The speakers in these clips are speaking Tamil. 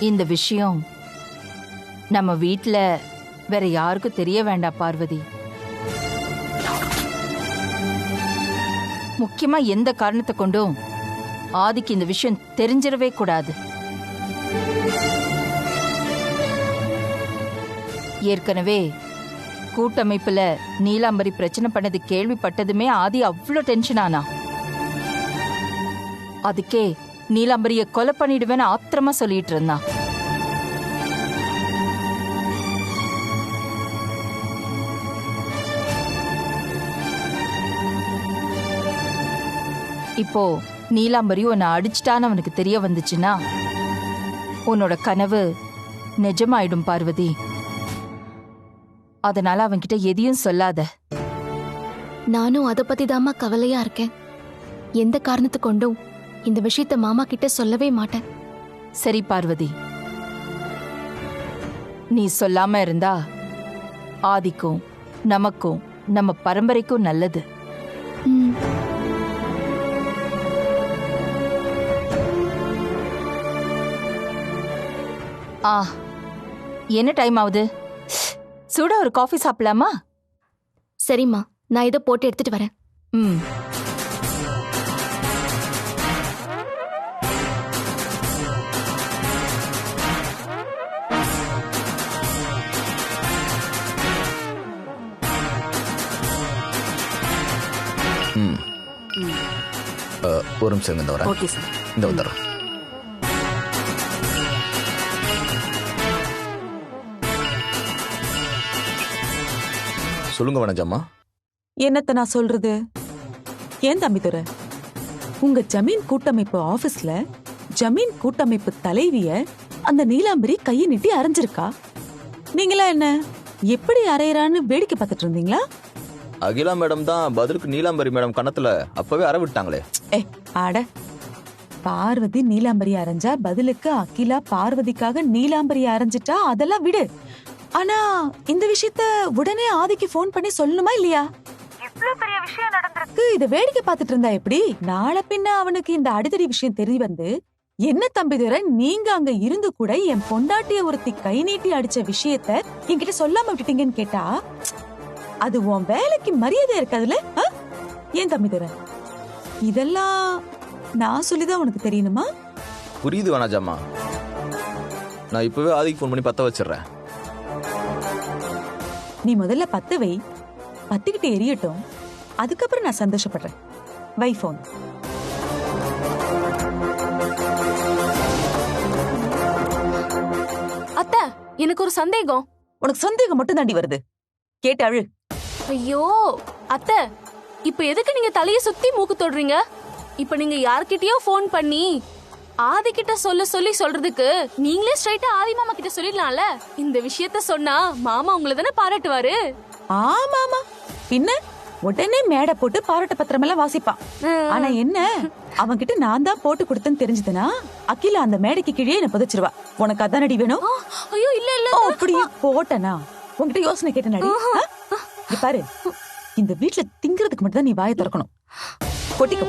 இந்த விஷயம் நம்ம வீட்ல வேற யாருக்கும் தெரிய வேண்டாம் பார்வதி. முக்கியமா எந்த காரணத்தை கொண்டும் ஆதிக்கு இந்த விஷயம் தெரிஞ்சிடவே கூடாது. ஏற்கனவே கூட்டமைப்புல நீலாம்பரி பிரச்சனை பண்ணது கேள்விப்பட்டதுமே ஆதி அவ்வளோ டென்ஷன் ஆனா. அதுக்கே நீலாம்பரிய கொலை பண்ணிடுவேன்னு ஆத்திரமா சொல்லிட்டு இருந்தான். இப்போ நீலாம்பரி உன்னை அடிச்சிட்டான்னு அவனுக்கு தெரிய வந்துச்சுன்னா உன்னோட கனவு நிஜமாயிடும் பார்வதி. அதனால அவன்கிட்ட எதையும் சொல்லாத. நானும் அதை பத்தி தாமா கவலையா இருக்கேன். எந்த காரணத்தை கொண்டும் இந்த விஷயத்த மாமா கிட்ட சொல்லவே மாட்டேன். சரி பார்வதி, நீ சொல்லாம இருந்தா ஆதிக்கும் நமக்கும் நம்ம பரம்பரைக்கும் நல்லது. என்ன டைம் ஆகுது? சூடா ஒரு காஃபி சாப்பிடலாமா? சரிம்மா, நான் இதை போட்டு எடுத்துட்டு வரேன். ஒரு நிமிஷம் இந்த வரேன். Okay sir. இந்த வந்துடுறோம். சொல்லுங்க வனஜம்மா. என்னத்த நான் சொல்றது? ஏன் தம்பிதுரை, உங்க ஜமீன் கூட்டமைப்பு ஆபீஸ்ல ஜமீன் கூட்டமைப்பு தலைவிய அந்த நீலாம்பரி கையை நீட்டி அரைஞ்சிருக்கா. நீங்களா என்ன எப்படி அரையறான்னு வேடிக்கை பார்த்துட்டு இருந்தீங்களா? அகிலா மேடம் தான் பதிலுக்கு நீலாம்பரி மேடம் கணத்துல அப்பவே அற விட்டாங்களே. ஆட, பார்வதி நீலாம்பரி அரைஞ்சா பதிலுக்கு அகிலா பார்வதிக்காக நீலாம்பரி அரைஞ்சிட்டா அதெல்லாம் விடு. ஆனா இந்த விஷயத்த உடனே ஆதிக்கு போன் பண்ணி சொல்லணுமா இல்லையா? இவ்ளோ பெரிய விஷயம் நடந்திருக்கு, இத வேடிக்கை பார்த்துட்டு இருந்தா எப்படி? நாளை பின்ன அவனுக்கு இந்த அடிதடி விஷயம் தெரிய வந்து, என்ன தம்பிதுரை நீங்க அங்க இருந்து கூட என் பொண்டாட்டிய ஒருத்தி கை நீட்டி அடிச்ச விஷயத்த என்கிட்ட சொல்லாம விட்டுட்டீங்கன்னு கேட்டா அது உன் வேலைக்கு மரியாதை இருக்காதுல்ல? ஏன் தம்பிதுரை, இதெல்லாம் நான் சொல்லிதான் உனக்கு தெரியணுமா? புரியுது வனஜம்மா. நான் இப்பவே ஆதிக்கு போன் பண்ணி பத்த வச்சிடுறேன். நீ முதல்ல பத்து வை, பத்துக்கிட்டு எரியட்டும், அதுக்கப்புறம் நான் சந்தோஷப்படுறேன். வை போன். அத்த, எனக்கு ஒரு சந்தேகம். உனக்கு சந்தேகம் மட்டும் தாண்டி வருது, கேட்டு அழு. ஐயோ அத்த, இப்ப எதுக்கு நீங்க தலைய சுத்தி மூக்கு தொடுறீங்க? இப்ப நீங்க யார்கிட்டயோ போன் பண்ணி ஆதி கிட்ட சொல்றதுக்கு நீங்களே ஸ்ட்ரைட்டா ஆதி மாமா கிட்ட சொல்லிடலாம்ல. இந்த விஷயத்த சொன்னா மாமா உங்களை தானே பாராட்டுவாரு. ஆமாமா, பின்ன உடனே மேடை போட்டு பாராட்ட பத்திரம் எல்லாம் வாசிப்பான். ஆனா என்ன, அவன்கிட்ட நான் தான் போட்டு கொடுத்தேன்னு தெரிஞ்சதுன்னா அகிலா அந்த மேடைக்கு கீழே என்ன புதைச்சிருவா. உனக்கு அதான் நடி வேணும்? ஐயோ இல்ல இல்ல, அப்படியே போட்டனா உன்கிட்ட யோசனை கேட்ட நடி. பாரு, இந்த வீட்டுல திங்கிறதுக்கு மட்டும் தான் நீ வாயை திறக்கணும். கொட்டிக்கோ.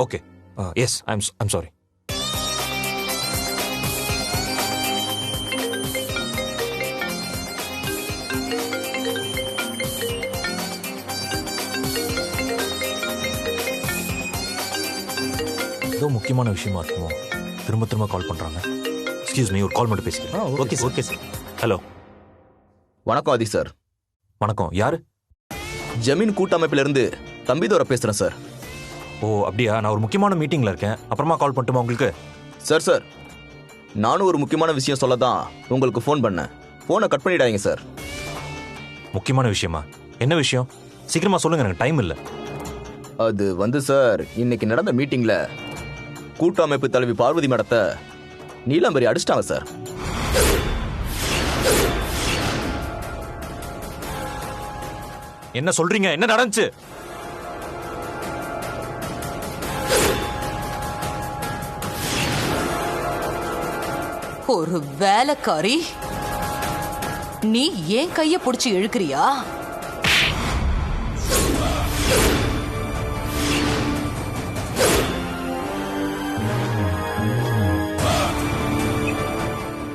Okay. Yes, I'm sorry. ஏதோ முக்கியமான விஷயமா இருக்குமோ திரும்ப கால் பண்றாங்க. எக்ஸ்கியூஸ் மீ, ஒரு கால் மட்டும் பேசிக்கிறேன். Okay sir. ஹலோ. வணக்கம் ஆதி சார். வணக்கம். யாரு? ஜமீன் கூட்டமைப்புல இருந்து தம்பிதுரை பேசுறேன் சார். ஓ அப்படியா? நான் ஒரு முக்கியமான மீட்டிங்ல இருக்கேன், அப்புறமா கால் பண்ணட்டுமா உங்களுக்கு? சார் நானும் ஒரு முக்கியமான விஷயம் சொல்லதான் உங்களுக்கு ஃபோன் பண்ணேன். ஃபோனை கட் பண்ணிடாதீங்க சார். முக்கியமான விஷயமா? என்ன விஷயம்? சீக்கிரமா சொல்லுங்க, எனக்கு டைம் இல்ல. அது வந்து சார், இன்னைக்கு நடந்த மீட்டிங்ல கூட்டமைப்பு தலைவி பார்வதி மேடத்தை நீலாம்பரி அடிச்சிட்டாங்க சார். என்ன சொல்றீங்க? என்ன நடந்துச்சு? ஒரு வேலைக்காரி நீ ஏன் கைய புடிச்சு இழுக்கிறியா?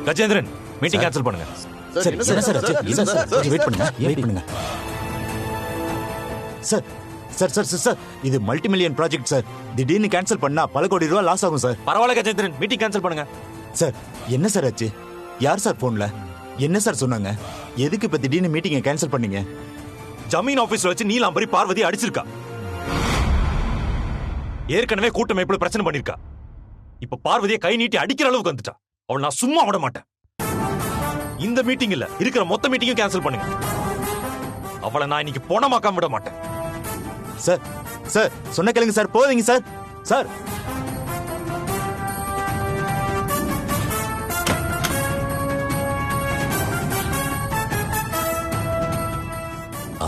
கஜேந்திரன், மீட்டிங் கேன்சல் பண்ணுங்க. சார் என்ன சார் ஆச்சு? என்ன சார்? கொஞ்சம் வெயிட் பண்ணுங்க. சார் சார் சார் சார் இது மல்டி மில்லியன் ப்ராஜெக்ட் சார். திடீர்னு கேன்சல் பண்ணா பல கோடி ரூபாய் லாஸ் ஆகும் சார். பரவாயில்ல கஜேந்திரன், மீட்டிங் கேன்சல் பண்ணுங்க. சார் என்ன சார் ஆச்சு? யார் சார் போன்ல என்ன சார் சொன்னாங்க? எதுக்கு இப்ப திடீர்னு மீட்டிங்கை கேன்சல் பண்ணீங்க? ஜமீன் ஆபீஸ்ல வச்சு நீலாம்பரி பார்வதி அடிச்சிருக்கா. ஏற்கனவே கூட்டமைப்புல பிரச்சனை பண்ணிருக்கா. இப்ப பார்வதியை கை நீட்டி அடிக்கிற அளவுக்கு வந்துட்டா. அவள் நான் சும்மா விட மாட்டேன். இந்த மீட்டிங் இல்ல, இருக்கிற மொத்த மீட்டிங்கும் கேன்சல் பண்ணுங்க. அவளை நான் இன்னைக்கு போனமாக்காம விட மாட்டேன். சார் சார் சொன்ன கேளுங்க சார், போவீங்க சார். சார்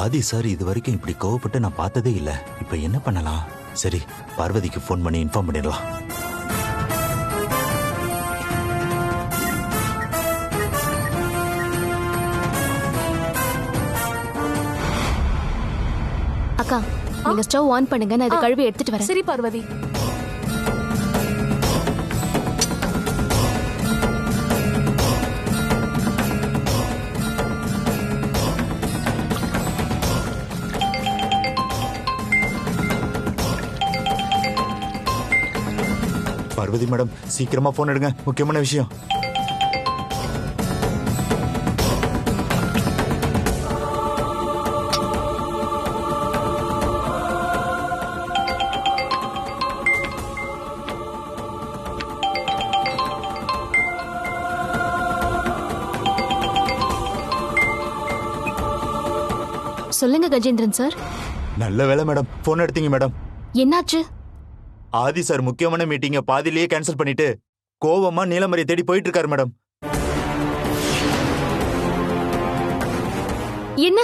ஆதி சார் இது வரைக்கும் இப்படி கோவப்பட்டு நான் பார்த்ததே இல்ல. இப்ப என்ன பண்ணலாம்? சரி, பார்வதிக்கு போன் பண்ணி இன்ஃபார்ம் பண்ணிடலாம். அக்கா, நீங்க ஸ்டவ் ஆன் பண்ணுங்க, நான் இதை கழுவி எடுத்துட்டு வரேன். சரி பார்வதி. பார்வதி மேடம், சீக்கிரமா போன் எடுங்க, முக்கியமான விஷயம். சொல்லுங்க கஜேந்திரன் சார். நல்ல வேலை மேடம், போன் எடுத்தீங்க மேடம். என்னாச்சு? ஆதி சார் முக்கியமான மீட்டிங்க பாதியிலேயே கேன்சல் பண்ணிட்டு கோவமா நீலமரியை தேடி போயிட்டு இருக்காரு மேடம். என்ன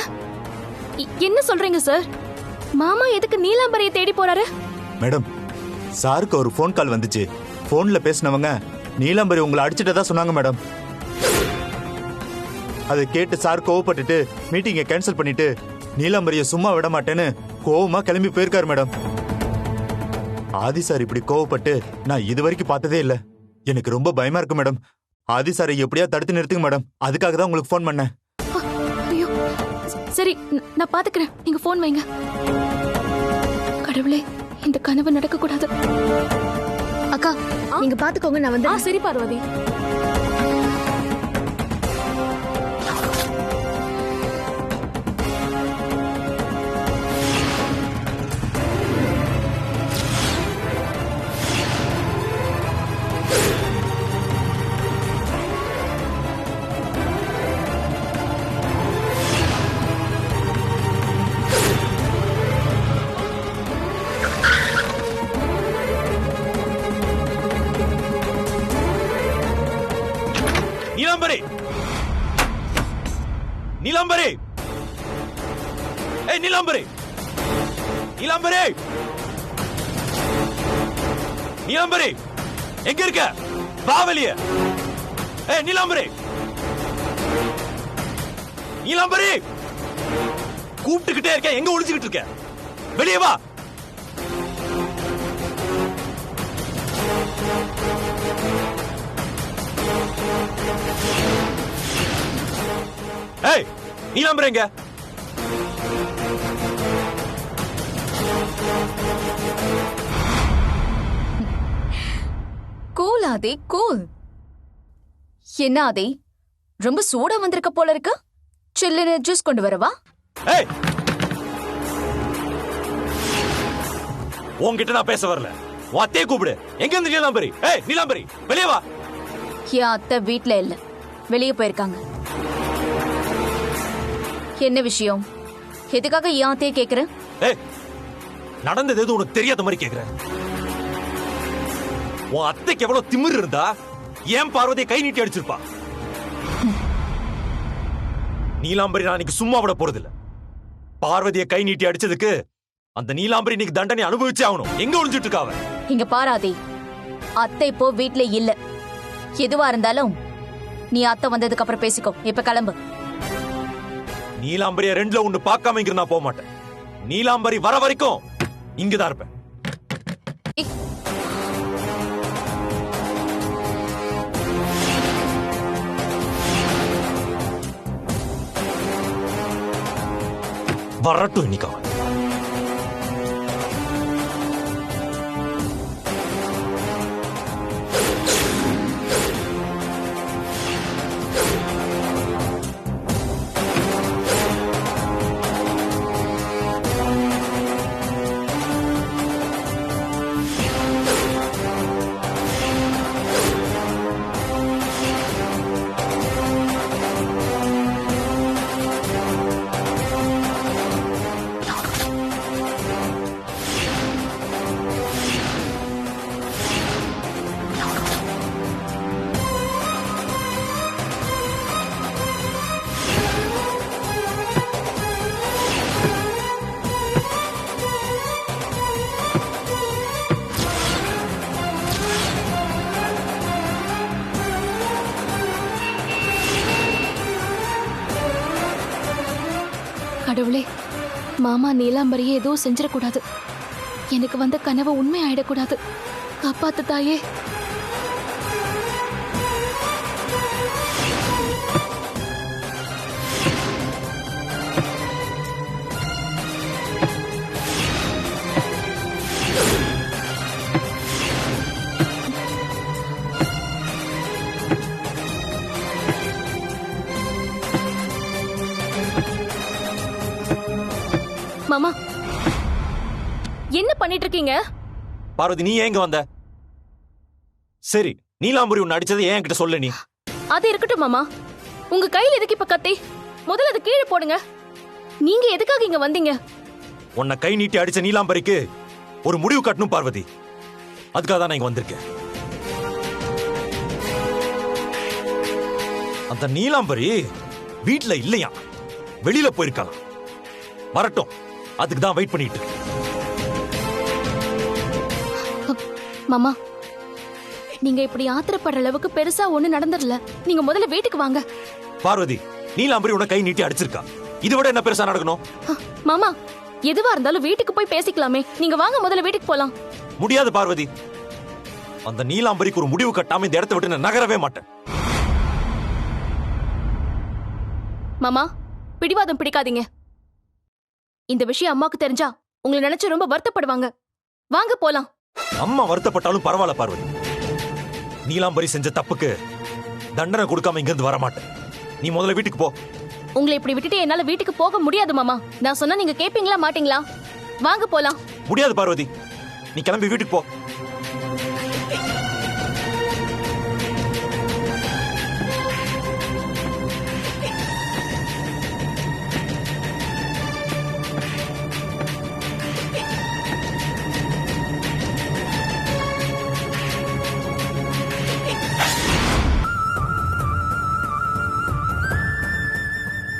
என்ன சொல்றீங்க சார்? மாமா எதுக்கு நீலாம்பரியை தேடி போறாரு? மேடம், சாருக்கு ஒரு ஃபோன் கால் வந்துச்சு. போன்ல பேசினவங்க நீலாம்பரி உங்களை அடிச்சிட்டதா சொன்னாங்க மேடம். அதை கேட்டு சார் கோவப்பட்டுட்டு மீட்டிங்கை கேன்சல் பண்ணிட்டு நீலாம்பரியை சும்மா விட மாட்டேன்னு கோவமா கிளம்பி போயிருக்காரு மேடம். ஆதி சார் இப்படி கோவப்பட்டு நான் இது வரைக்கும் பார்த்ததே இல்ல. எனக்கு ரொம்ப பயமா இருக்கு மேடம். ஆதி சாரை எப்படியா தடுத்து நிறுத்துங்க மேடம். அதுக்காக தான் உங்களுக்கு ஃபோன் பண்ணேன். ஐயோ, சரி நான் பாத்துக்கிறேன், நீங்க போன் வைங்க. கடவுளே, இந்த கனவு நடக்க கூடாது. அக்கா, நீங்க பாத்துக்கோங்க, நான் வந்து. சரி பார்வதி. நீலாம்பரி, நீலாம்பரி, ஏய் நீலாம்பரி, நீலாம்பரி, நீலாம்பரி, எங்க இருக்க? வா வெளியே. ஏய் நீலாம்பரி, நீலாம்பரி, கூப்பிட்டுக்கிட்டே இருக்க, எங்க ஒளிச்சுக்கிட்டு இருக்க? வெளியே வா. ஏய் நீலாம்பரி எங்க? கூல் ஆதி, கூல். என்ன ஆதி, ரொம்ப சூடா வந்திருக்க போல இருக்கு. சில்லுன்னு ஜூஸ் கொண்டு வரவா? ஏய், உன்கிட்ட நான் பேச வரல. உன் அத்தையை கூப்பிடு. எங்க இருந்து நீலாம்பரி? ஏய் நீலாம்பரி, வெளியே வா. என் அத்தை வீட்ல இல்ல, வெளியே போயிருக்காங்க. என்ன விஷயம்? எதுக்காக ஏன் அத்தையை கேக்குற? ஏய், நடந்தது எதுவும் உனக்கு தெரியாத மாதிரி கேக்குறேன். உன் அத்தைக்கு எவ்வளவு திமிரு இருந்தா ஏன் பார்வதியை கை நீட்டி அடிச்சிருப்பா? நீலாம்பரி நான் இன்னைக்கு சும்மா விட போறதில்ல. பார்வதியை கை நீட்டி அடிச்சதுக்கு அந்த நீலாம்பரி இன்னைக்கு தண்டனை அனுபவிச்சே ஆகணும். எங்க ஒளிஞ்சிட்டு இருக்கா அவ? இங்க பாராதே, அத்தை இப்போ வீட்ல இல்ல. எதுவா இருந்தாலும் நீ அத்தை வந்ததுக்கு அப்புறம் பேசிக்கோ. இப்ப கிளம்பு. நீலாம்பரிய ரெண்டுல ஒண்ணு பார்க்காம இங்க நான் போக மாட்டேன். நீலாம்பரி வர வரைக்கும் இங்கதான் இருப்பேன். வரட்டும் இன்னைக்கு அவன். கடவுளே, மாமா நீலாம்பரியை எதுவும் செஞ்சிடக்கூடாது. எனக்கு வந்த கனவு உண்மை ஆயிடக்கூடாது. காப்பாத்து தாயே. மாமா, என்ன பண்ணிட்டு இருக்கீங்க? பார்வதி, நீ ஏங்க வந்த? சரி, நீலாம்பரி உன்னை அடிச்சதை ஏன் கிட்ட சொல்ல? நீ அது இருக்கட்டும் மாமா. உங்க கையில எதுக்கு இப்ப கத்தி? முதல்ல அது கீழே போடுங்க. நீங்க எதுக்காக இங்க வந்தீங்க? உன்னை கை நீட்டி அடிச்ச நீலாம்பரிக்கு ஒரு முடிவு கட்டணும் பார்வதி. அதுக்காக தான் நான் இங்க வந்திருக்கேன். அந்த நீலாம்பரி வீட்டுல இல்லையா, வெளியில போயிருக்கலாம். வரட்டும், அதுக்கு தான் வெயிட் பண்ணிட்டு இருக்கேன். மாமா, நீங்க இப்படி ஆத்திரப்படுற அளவுக்கு பெருசா ஒண்ணு நடந்துடல. நீங்க முதல்ல வீட்டுக்கு வாங்க. பார்வதி, நீலாம்பரி உன்னை கை நீட்டி அடிச்சிருக்கா. இதை விட என்ன பெருசா நடக்கணும்? மாமா, எதுவா இருந்தாலும் வீட்டுக்கு போய் பேசிக்கலாமே. நீங்க வாங்க, முதல்ல வீட்டுக்கு போலாம். முடியாது பார்வதி. அந்த நீலாம்பரிக்கு ஒரு முடிவு கட்டாம இந்த இடத்தை விட்டு நான் நகரவே மாட்டேன். மாமா, பிடிவாதம் பிடிக்காதீங்க. இந்த விஷயம் அம்மாக்கு தெரிஞ்சா உங்களை நினைச்சு ரொம்ப வருத்தப்படுவாங்க. வாங்க போலாம். அம்மா வருத்தப்பட்டாலும் பரவாயில்ல பார்வதி. நீலாம்பரி செஞ்ச தப்புக்கு தண்டனை கொடுக்காம இங்கிருந்து வர மாட்டேன். நீ முதல்ல வீட்டுக்கு போ. உங்களை இப்படி விட்டுட்டு என்னால வீட்டுக்கு போக முடியாது மாமா. நான் சொன்னா நீங்க கேப்பீங்களா மாட்டீங்களா? வாங்க போலாம். முடியாது பார்வதி, நீ கிளம்பி வீட்டுக்கு போ.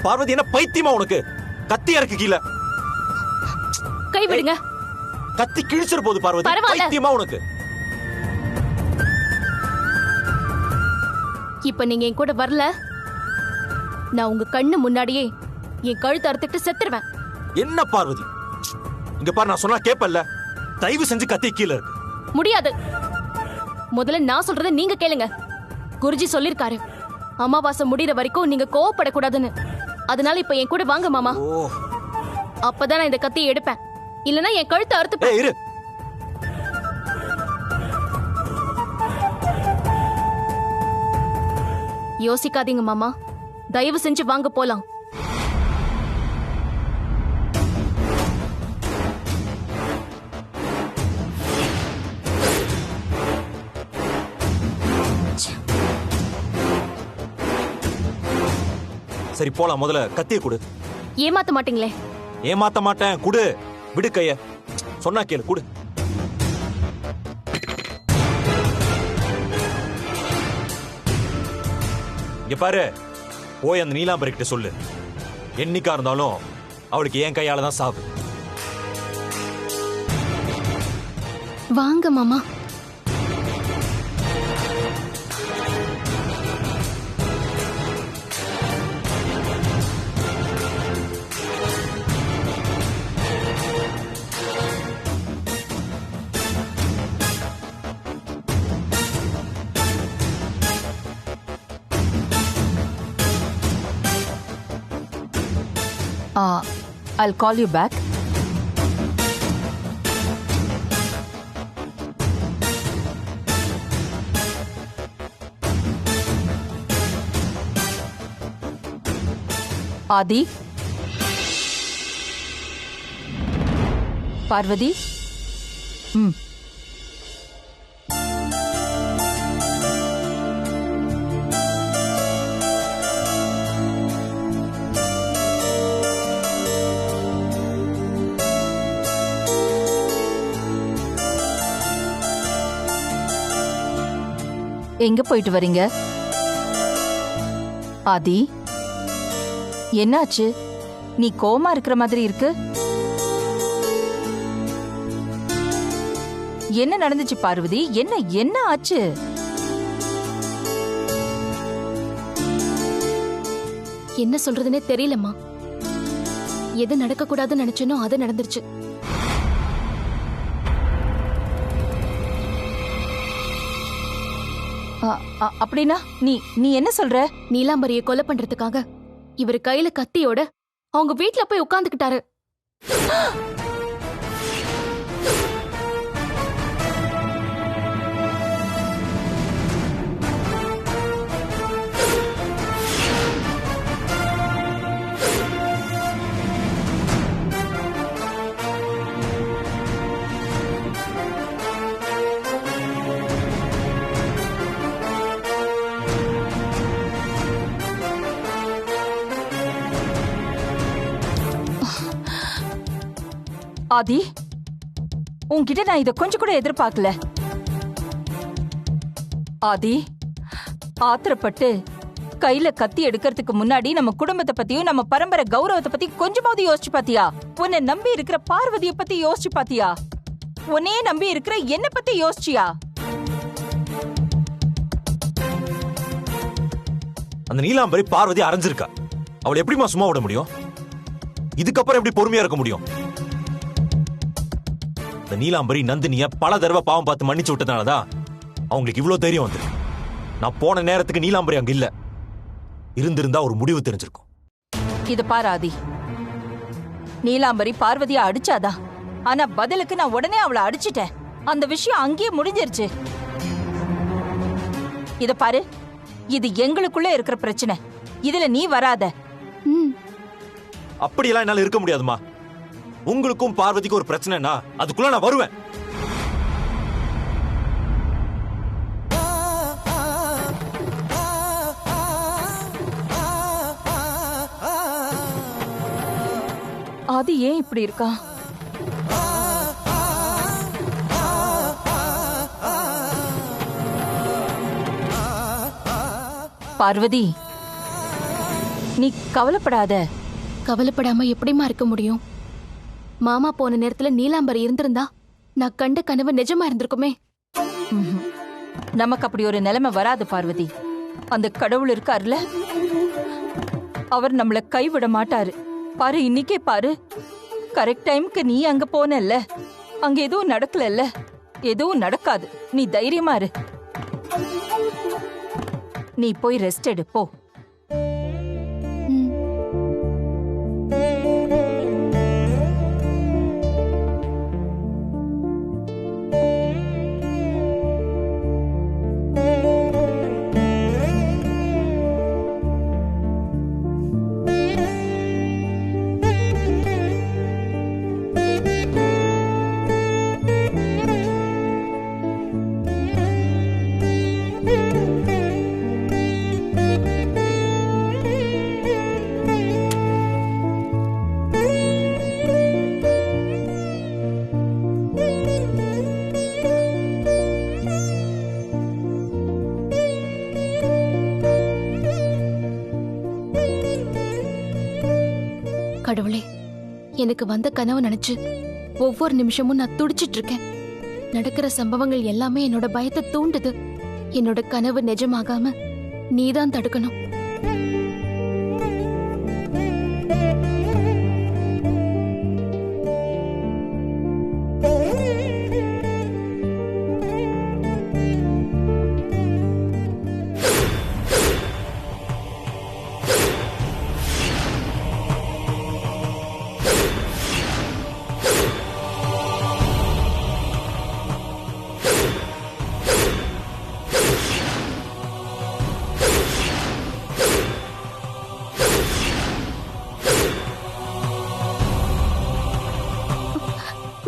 பார்வதி, என்ன பைத்தியமா உனக்கு? கத்தி இறக்கு கீழே. கை விடுங்க. கத்தி கிழிச்சிரு போது பார்வதி. பரவாயில்ல. பைத்தியமா உனக்கு? இப்ப நீங்க என் கூட வரல, நான் உங்க கண்ணு முன்னாடியே என் கழுத்து அறுத்துட்டு செத்துருவேன். என்ன பார்வதி, இங்க பாரு, நான் சொன்னா கேப்பல்ல. தயவு செஞ்சு கத்தி கீழே இருக்கு. முடியாது. முதல்ல நான் சொல்றதை நீங்க கேளுங்க. குருஜி சொல்லிருக்காரு, அமாவாசை முடிகிற வரைக்கும் நீங்க கோவப்படக்கூடாதுன்னு. அதனால இப்ப என் கூட வாங்க மாமா. அப்பதான் நான் இந்த கத்தியை எடுப்பேன். இல்லனா என் கழுத்தை அறுத்து. இரு. யோசிக்காதீங்க மாமா, தயவு செஞ்சு வாங்க போலாம். சரி போலாம், முதல்ல கத்தியை கொடு. ஏமாத்த மாட்டீங்களே? ஏமாத்த மாட்டேன், குடு. விடு கைய. சொன்னா கேளு, குடு. இங்க பாரு, போய் அந்த நீலாம்பரி கிட்ட சொல்லு. என்னைக்கா இருந்தாலும் அவளுக்கு என் கையால தான் சாவு. வாங்க மாமா. I'll call you back. ஆதி, பார்வதி. எங்க போயிட்டு வரீங்க? ஆதி, என்னாச்சு? நீ கோமா இருக்கிற மாதிரி இருக்கு. என்ன நடந்துச்சு பார்வதி? என்ன ஆச்சு? என்ன சொல்றதுன்னே தெரியலம்மா. எது நடக்க கூடாதுன்னு நினைச்சனோ அது நடந்துருச்சு. அப்படின்னா நீ என்ன சொல்ற? நீலாம்பரியை கொலை பண்றதுக்காக இவர் கையில கத்தியோட அவங்க வீட்ல போய் உட்கார்ந்துக்கிட்டாரு. ஆதி, உன்கிட்ட நான் இத கொஞ்சம் கூட எதிர்பார்க்கல. ஆதி, ஆத்திரப்பட்டு கையில கத்தி எடுக்கிறதுக்கு முன்னாடி நம்ம குடும்பத்தை பத்தியும் நம்ம பரம்பரை கௌரவத்தை பத்தி கொஞ்சமாவது யோசிச்சு பாத்தியா? உன்னை நம்பி இருக்கிற பார்வதியை பத்தி யோசிச்சு பாத்தியா? உன்னையே நம்பி இருக்கிற என்ன பத்தி யோசிச்சியா? அந்த நீலாம்பரி பார்வதி அரைஞ்சிருக்கா. அவளை எப்படிமா சும்மா விட முடியும்? இதுக்கப்புறம் எப்படி பொறுமையா இருக்க முடியும்? இந்த நீலாம்பரி நந்தினிய பல தடவை பாவம் பார்த்து மன்னிச்சு விட்டதுனாலதான் அவங்களுக்கு இவ்வளவு தைரியம் வந்து. நான் போன நேரத்துக்கு நீலாம்பரி அங்க இல்ல. இருந்திருந்தா ஒரு முடிவு தெரிஞ்சிருக்கும். இது பாரு ஆதி, நீலாம்பரி பார்வதியா அடிச்சாதா, ஆனா பதிலுக்கு நான் உடனே அவளை அடிச்சிட்டேன். அந்த விஷயம் அங்கேயே முடிஞ்சிருச்சு. இத பாரு, இது எங்களுக்குள்ள இருக்கிற பிரச்சனை. இதுல நீ வராத. அப்படியெல்லாம் என்னால இருக்க முடியாதுமா. உங்களுக்கும் பார்வதிக்கும் ஒரு பிரச்சனைனா அதுக்குள்ள நான் வருவேன். ஆதி ஏன் இப்படி இருக்கா? பார்வதி, நீ கவலைப்படாத. கவலைப்படாம எப்படிமா இருக்க முடியும்? மாமா போன நேரத்துல நீலாம்பரி இருந்திருந்தா நான் கண்ட கனவு நிஜமா இருந்திருக்குமே. நமக்கு அப்படி ஒரு நிலைமை வராது பார்வதி. அந்த கடவுள் இருக்காருல, அவர் நம்மள கைவிட மாட்டாரு. பாரு, இன்னைக்கே பாரு, கரெக்ட் டைம்க்கு நீ அங்க போனல்ல, அங்க எதுவும் நடக்கல. எதுவும் நடக்காது. நீ தைரியமா இரு. நீ போய் ரெஸ்ட் எடு போ. எனக்கு வந்த கனவு நினைச்சு ஒவ்வொரு நிமிஷமும் நான் துடிச்சிட்டு இருக்கேன். நடக்கிற சம்பவங்கள் எல்லாமே என்னோட பயத்தை தூண்டுது. என்னோட கனவு நிஜமாகாம நீதான் தடுக்கணும்.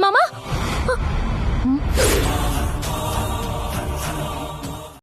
மாமா